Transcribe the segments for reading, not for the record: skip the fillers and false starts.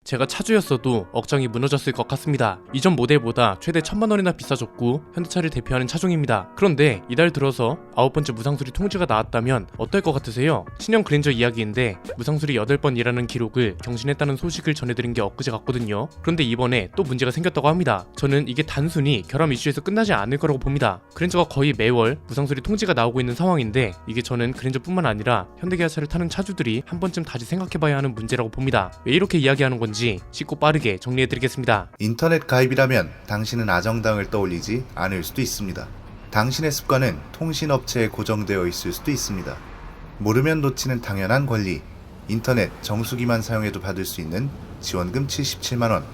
제가 차주였어도 억장이 무너졌을 것 같습니다. 이전 모델보다 최대 1000만원이나 비싸졌고 현대차를 대표하는 차종입니다. 그런데 이달 들어서 9번째 무상수리 통지가 나왔다면 어떨 것 같으세요? 신형 그랜저 이야기인데 무상수리 8번이라는 기록을 경신했다는 소식을 전해드린 게 엊그제 같거든요. 그런데 이번에 또 문제가 생겼다고 합니다. 저는 이게 단순히 결함 이슈에서 끝나지 않을 거라고 봅니다. 그랜저가 거의 매월 무상수리 통지가 나오고 있는 상황인데 이게 저는 그랜저뿐만 아니라 현대기아차를 타는 차주들이 한 번쯤 다시 생각해봐야 하는 문제라고 봅니다. 왜 이렇게 이야기하는 건지 쉽고 빠르게 정리해드리겠습니다. 인터넷 가입이라면 당신은 아정당을 떠올리지 않을 수도 있습니다. 당신의 습관은 통신업체에 고정되어 있을 수도 있습니다. 모르면 놓치는 당연한 권리, 인터넷 정수기만 사용해도 받을 수 있는 지원금 77만원,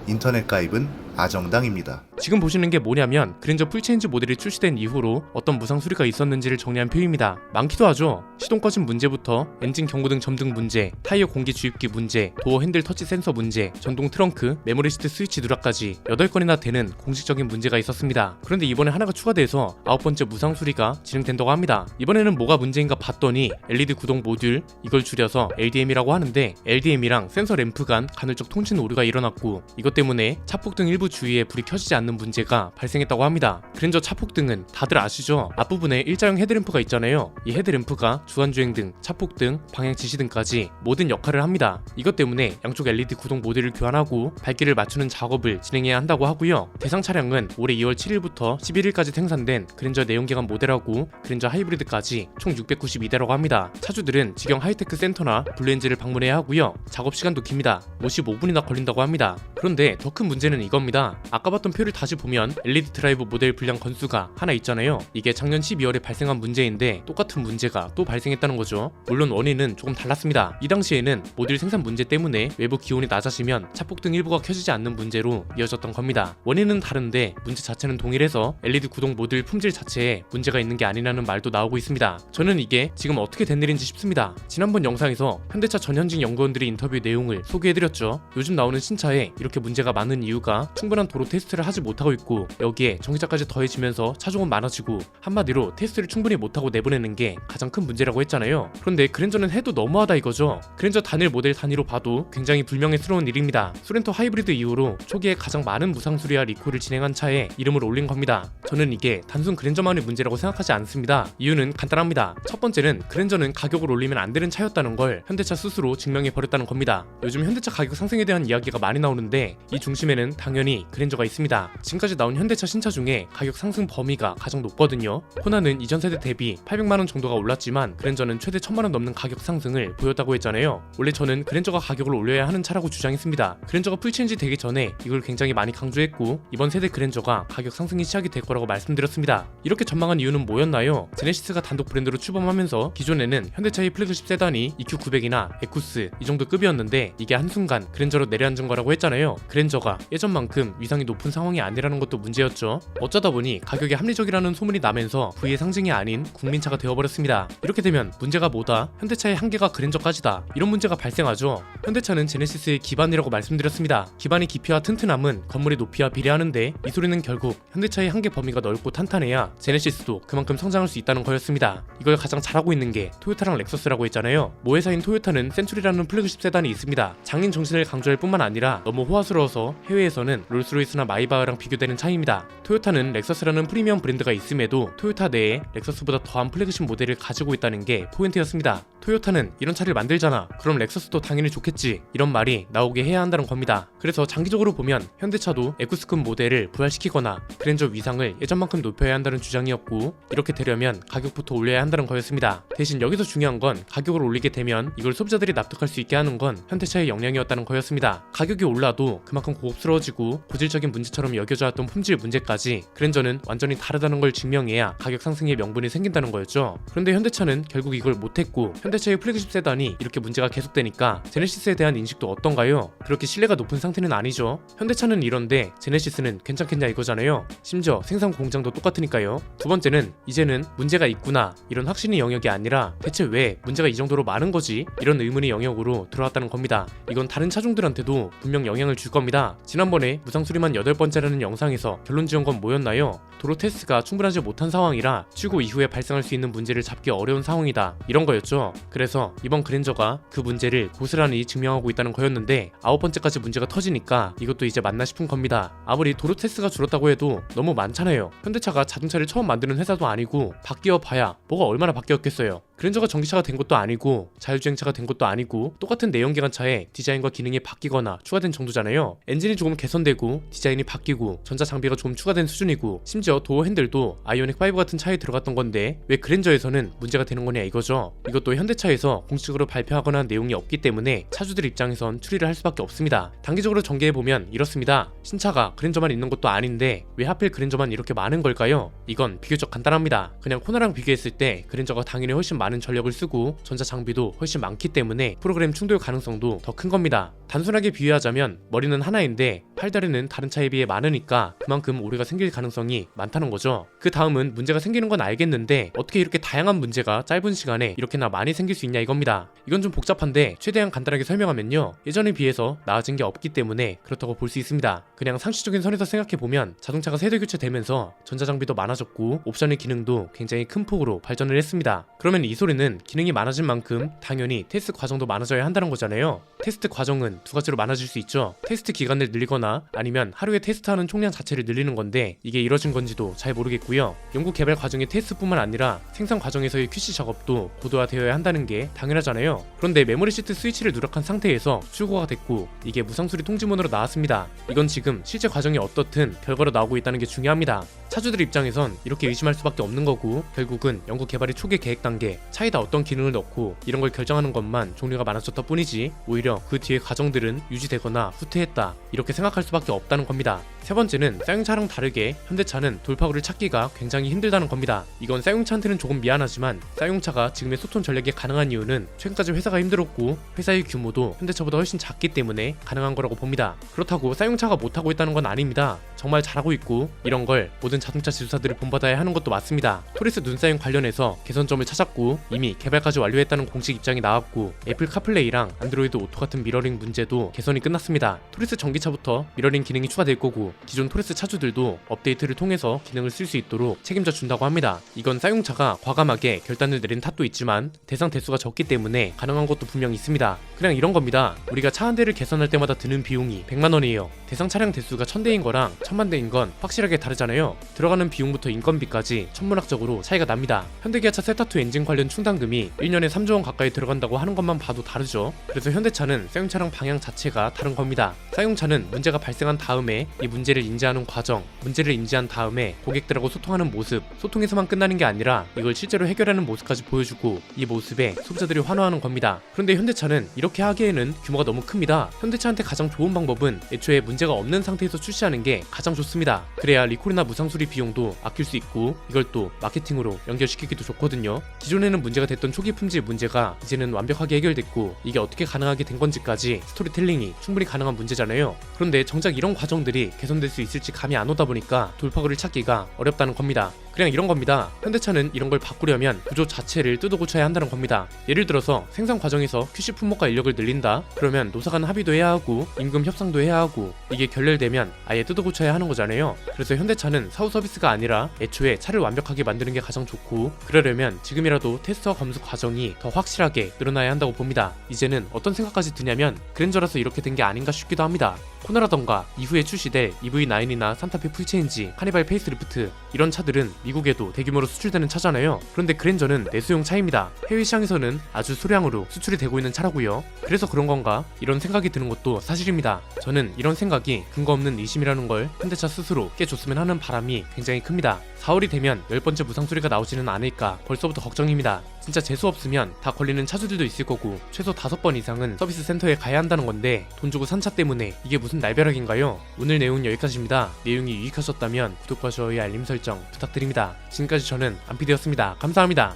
인터넷 가입은 아정당입니다. 지금 보시는 게 뭐냐면 그랜저 풀체인지 모델이 출시된 이후로 어떤 무상 수리가 있었는지를 정리한 표입니다. 많기도 하죠. 시동 꺼진 문제부터 엔진 경고등 점등 문제, 타이어 공기 주입기 문제, 도어 핸들 터치 센서 문제, 전동 트렁크, 메모리 시트 스위치 누락까지 8건이나 되는 공식적인 문제가 있었습니다. 그런데 이번에 하나가 추가돼서 9번째 무상 수리가 진행된다고 합니다. 이번에는 뭐가 문제인가 봤더니 LED 구동 모듈, 이걸 줄여서 LDM이라고 하는데 LDM이랑 센서 램프 간 간헐적 통신 오류가 일어났고 이것 때문에 차폭등 일부 주위에 불이 켜지지 않는 문제가 발생했다고 합니다. 그랜저 차폭등은 다들 아시죠? 앞부분에 일자형 헤드램프가 있잖아요. 이 헤드램프가 주간주행등, 차폭등, 방향 지시등까지 모든 역할을 합니다. 이것 때문에 양쪽 LED 구동 모듈을 교환하고 밝기를 맞추는 작업을 진행해야 한다고 하고요. 대상 차량은 올해 2월 7일부터 11일까지 생산된 그랜저 내연기관 모델하고 그랜저 하이브리드까지 총 692대라고 합니다. 차주들은 직영 하이테크 센터나 블루엔즈를 방문해야 하고요. 작업 시간도 깁니다. 55분이나 걸린다고 합니다. 그런데 더 큰 문제는 이겁니다. 아까 봤던 표를 다시 보면 LED 드라이브 모델 불량 건수가 하나 있잖아요. 이게 작년 12월에 발생한 문제인데 똑같은 문제가 또 발생했다는 거죠. 물론 원인은 조금 달랐습니다. 이 당시에는 모듈 생산 문제 때문에 외부 기온이 낮아지면 차폭등 일부가 켜지지 않는 문제로 이어졌던 겁니다. 원인은 다른데 문제 자체는 동일해서 LED 구동 모듈 품질 자체에 문제가 있는 게 아니라는 말도 나오고 있습니다. 저는 이게 지금 어떻게 된 일인지 싶습니다. 지난번 영상에서 현대차 전현직 연구원들의 인터뷰 내용을 소개해드렸죠. 요즘 나오는 신차에 이렇게 문제가 많은 이유가 충분한 도로 테스트를 하지 못하고 있고 여기에 전기차까지 더해지면서 차종은 많아지고 한마디로 테스트를 충분히 못하고 내보내는 게 가장 큰 문제라고 했잖아요. 그런데 그랜저는 해도 너무하다 이거죠. 그랜저 단일 모델 단위로 봐도 굉장히 불명예스러운 일입니다. 소렌토 하이브리드 이후로 초기에 가장 많은 무상 수리와 리콜을 진행한 차에 이름을 올린 겁니다. 저는 이게 단순 그랜저만의 문제라고 생각하지 않습니다. 이유는 간단합니다. 첫 번째는 그랜저는 가격을 올리면 안 되는 차였다는 걸 현대차 스스로 증명해 버렸다는 겁니다. 요즘 현대차 가격 상승에 대한 이야기가 많이 나오는데 이 중심에는 당연히 그랜저가 있습니다. 지금까지 나온 현대차 신차 중에 가격 상승 범위가 가장 높거든요. 호나는 이전 세대 대비 800만원 정도가 올랐지만 그랜저는 최대 1000만원 넘는 가격 상승을 보였다고 했잖아요. 원래 저는 그랜저가 가격을 올려야 하는 차라고 주장했습니다. 그랜저가 풀체인지 되기 전에 이걸 굉장히 많이 강조했고 이번 세대 그랜저가 가격 상승이 시작이 될 거라고 말씀드렸습니다. 이렇게 전망한 이유는 뭐였나요? 제네시스가 단독 브랜드로 출범하면서 기존에는 현대차의 플래그십 세단이 EQ900이나 에쿠스 이 정도 급이었는데 이게 한순간 그랜저로 내려앉은 거라고 했잖아요. 그랜저가 예전만큼 위상이 높은 상황이 아니라는 것도 문제였죠. 어쩌다 보니 가격이 합리적이라는 소문이 나면서 부의 상징이 아닌 국민차가 되어버렸습니다. 이렇게 되면 문제가 뭐다? 현대차의 한계가 그랜저까지다. 이런 문제가 발생하죠. 현대차는 제네시스의 기반이라고 말씀드렸습니다. 기반이 깊이와 튼튼함은 건물의 높이와 비례하는데 이 소리는 결국 현대차의 한계 범위가 넓고 탄탄해야 제네시스도 그만큼 성장할 수 있다는 거였습니다. 이걸 가장 잘하고 있는 게 토요타랑 렉서스라고 했잖아요. 모회사인 토요타는 센츄리라는 플래그십 세단이 있습니다. 장인 정신을 강조할 뿐만 아니라 너무 호화스러워서 해외에서는 롤스로이스나 마이바흐랑 비교되는 차이입니다. 토요타는 렉서스라는 프리미엄 브랜드가 있음에도 토요타 내에 렉서스보다 더한 플래그십 모델을 가지고 있다는 게 포인트였습니다. 토요타는 이런 차를 만들잖아. 그럼 렉서스도 당연히 좋겠지. 이런 말이 나오게 해야 한다는 겁니다. 그래서 장기적으로 보면 현대차도 에쿠스급 모델을 부활시키거나 그랜저 위상을 예전만큼 높여야 한다는 주장이었고 이렇게 되려면 가격부터 올려야 한다는 거였습니다. 대신 여기서 중요한 건 가격을 올리게 되면 이걸 소비자들이 납득할 수 있게 하는 건 현대차의 역량이었다는 거였습니다. 가격이 올라도 그만큼 고급스러워지고 고질적인 문제처럼 여겨져 왔던 품질 문제까지 그랜저는 완전히 다르다는 걸 증명해야 가격 상승의 명분이 생긴다는 거였죠. 그런데 현대차는 결국 이걸 못했고 현대차의 플래그십 세단이 이렇게 문제가 계속되니까 제네시스에 대한 인식도 어떤가요? 그렇게 신뢰가 높은 상태는 아니죠. 현대차는 이런데 제네시스는 괜찮겠냐 이거잖아요. 심지어 생산 공장도 똑같으니까요. 두 번째는 이제는 문제가 있구나 이런 확신의 영역이 아니라 대체 왜 문제가 이 정도로 많은 거지? 이런 의문의 영역으로 들어왔다는 겁니다. 이건 다른 차종들한테도 분명 영향을 줄 겁니다. 지난번에 무상수리만 8번째라는 발전하는 영상에서 결론 지은 건 뭐였나요? 도로 테스트가 충분하지 못한 상황이라 출고 이후에 발생할 수 있는 문제를 잡기 어려운 상황이다, 이런 거였죠. 그래서 이번 그랜저가 그 문제를 고스란히 증명하고 있다는 거였는데 9번째까지 문제가 터지니까 이것도 이제 맞나 싶은 겁니다. 아무리 도로 테스트가 줄었다고 해도 너무 많잖아요. 현대차가 자동차를 처음 만드는 회사도 아니고 바뀌어 봐야 뭐가 얼마나 바뀌었겠어요. 그랜저가 전기차가 된 것도 아니고 자율주행차가 된 것도 아니고 똑같은 내연기관차에 디자인과 기능이 바뀌거나 추가된 정도잖아요. 엔진이 조금 개선되고 디자인이 바뀌고 전자 장비가 좀 추가된 수준이고 심지어 도어 핸들도 아이오닉5 같은 차에 들어갔던 건데 왜 그랜저에서는 문제가 되는 거냐 이거죠. 이것도 현대차에서 공식으로 발표하거나 한 내용이 없기 때문에 차주들 입장에선 추리를 할 수밖에 없습니다. 단기적으로 전개해보면 이렇습니다. 신차가 그랜저만 있는 것도 아닌데 왜 하필 그랜저만 이렇게 많은 걸까요? 이건 비교적 간단합니다. 그냥 코나랑 비교했을 때 그랜저가 당연히 훨씬 많은 전력을 쓰고 전자 장비도 훨씬 많기 때문에 프로그램 충돌 가능성도 더 큰 겁니다. 단순하게 비유하자면 머리는 하나인데 팔다리는 다른 차에 비해 많으니까 그만큼 오류가 생길 가능성이 많다는 거죠. 그 다음은 문제가 생기는 건 알겠는데 어떻게 이렇게 다양한 문제가 짧은 시간에 이렇게나 많이 생길 수 있냐 이겁니다. 이건 좀 복잡한데 최대한 간단하게 설명하면요, 예전에 비해서 나아진 게 없기 때문에 그렇다고 볼 수 있습니다. 그냥 상식적인 선에서 생각해보면 자동차가 세대 교체되면서 전자장비도 많아졌고 옵션의 기능도 굉장히 큰 폭으로 발전을 했습니다. 그러면 이 소리는 기능이 많아진 만큼 당연히 테스트 과정도 많아져야 한다는 거잖아요. 테스트 과정은 두 가지로 많아질 수 있죠. 테스트 기간을 늘리거나 아니면 하루에 테스트하는 총량 자체를 늘리는 건데 이게 이뤄진 건지도 잘 모르겠고요. 연구 개발 과정의 테스트뿐만 아니라 생산 과정에서의 QC 작업도 고도화되어야 한다는 게 당연하잖아요. 그런데 메모리 시트 스위치를 누락한 상태에서 출고가 됐고 이게 무상수리 통지문으로 나왔습니다. 이건 지금 실제 과정이 어떻든 결과로 나오고 있다는 게 중요합니다. 차주들 입장에선 이렇게 의심할 수밖에 없는 거고 결국은 연구 개발의 초기 계획 단계, 차에다 어떤 기능을 넣고 이런 걸 결정하는 것만 종류가 많아졌다 뿐이지 오히려 그 뒤에 과정들은 유지되거나 후퇴했다, 이렇게 생각할 수밖에 없다는 겁니다. 세 번째는 사용차랑 다르게 현대차는 돌파구를 찾기가 굉장히 힘들다는 겁니다. 이건 사용차한테는 조금 미안하지만 사용차가 지금의 소통 전략이 가능한 이유는 최근까지 회사가 힘들었고 회사의 규모도 현대차보다 훨씬 작기 때문에 가능한 거라고 봅니다. 그렇다고 사용차가 못하고 있다는 건 아닙니다. 정말 잘하고 있고 이런 걸 모든 자동차 지주사들이 본받아야 하는 것도 맞습니다. 토리스 눈사용 관련해서 개선점을 찾았고 이미 개발까지 완료했다는 공식 입장이 나왔고 애플 카플레이랑 안드로이드 오토 같은 미러링 문제도 개선이 끝났습니다. 토리스 전기차부터 미러링 기능이 추가될 거고 기존 토리스 차주들도 업데이트를 통해서 기능을 쓸 수 있도록 책임져 준다고 합니다. 이건 사용차가 과감하게 결단을 내린 탓도 있지만 대상 대수가 적기 때문에 가능한 것도 분명 있습니다. 그냥 이런 겁니다. 우리가 차 한 대를 개선할 때마다 드는 비용이 100만 원이에요. 대상 차량 대수가 1000대인 거랑 1000만 대인 건 확실하게 다르잖아요. 들어가는 비용부터 인건비까지 천문학적으로 차이가 납니다. 현대기아차 세타2 엔진 관련 충당금이 1년에 3조 원 가까이 들어간다고 하는 것만 봐도 다르죠. 그래서 현대차는 사용차량 방향 자체가 다른 겁니다. 사용차는 문제가 발생한 다음에 이 문제를 인지하는 과정, 문제를 인지한 다음에 고객들하고 소통하는 모습, 소통에서만 끝나는 게 아니라 이걸 실제로 해결하는 모습까지 보여주고 이 모습에 소비자들이 환호하는 겁니다. 그런데 현대차는 이렇게 하기에는 규모가 너무 큽니다. 현대차한테 가장 좋은 방법은 애초에 문제가 없는 상태에서 출시하는 게 가장 좋습니다. 그래야 리콜이나 무상수리 비용도 아낄 수 있고 이걸 또 마케팅으로 연결시키기도 좋거든요. 기존에는 문제가 됐던 초기 품질 문제가 이제는 완벽하게 해결됐고 이게 어떻게 가능하게 된 건지까지 스토리텔링이 충분히 가능한 문제잖아요. 그런데 정작 이런 과정들이 개선될 수 있을지 감이 안 오다 보니까 돌파구를 찾기가 어렵다는 겁니다. 그냥 이런 겁니다. 현대차는 이런 걸 바꾸려면 구조 자체를 뜯어 고쳐야 한다는 겁니다. 예를 들어서 생산 과정에서 QC 품목과 인력을 늘린다? 그러면 노사 간 합의도 해야 하고 임금 협상도 해야 하고 이게 결렬되면 아예 뜯어 고쳐야 하는 거잖아요. 그래서 현대차는 사후 서비스가 아니라 애초에 차를 완벽하게 만드는 게 가장 좋고 그러려면 지금이라도 테스트와 검수 과정이 더 확실하게 늘어나야 한다고 봅니다. 이제는 어떤 생각까지 드냐면 그랜저라서 이렇게 된 게 아닌가 싶기도 합니다. 코나라던가 이후에 출시될 EV9이나 산타페 풀체인지, 카니발 페이스리프트 이런 차들은 미국에도 대규모로 수출되는 차잖아요. 그런데 그랜저는 내수용 차입니다. 해외 시장에서는 아주 소량으로 수출이 되고 있는 차라고요. 그래서 그런 건가? 이런 생각이 드는 것도 사실입니다. 저는 이런 생각이 근거 없는 의심이라는 걸 현대차 스스로 깨줬으면 하는 바람이 굉장히 큽니다. 4월이 되면 10번째 무상수리가 나오지는 않을까 벌써부터 걱정입니다. 진짜 재수 없으면 다 걸리는 차주들도 있을 거고 최소 5번 이상은 서비스 센터에 가야 한다는 건데 돈 주고 산 차 때문에 이게 무슨 날벼락인가요? 오늘 내용은 여기까지입니다. 내용이 유익하셨다면 구독과 좋아요, 알림 설정 부탁드립니다. 지금까지 저는 안피디였습니다. 감사합니다.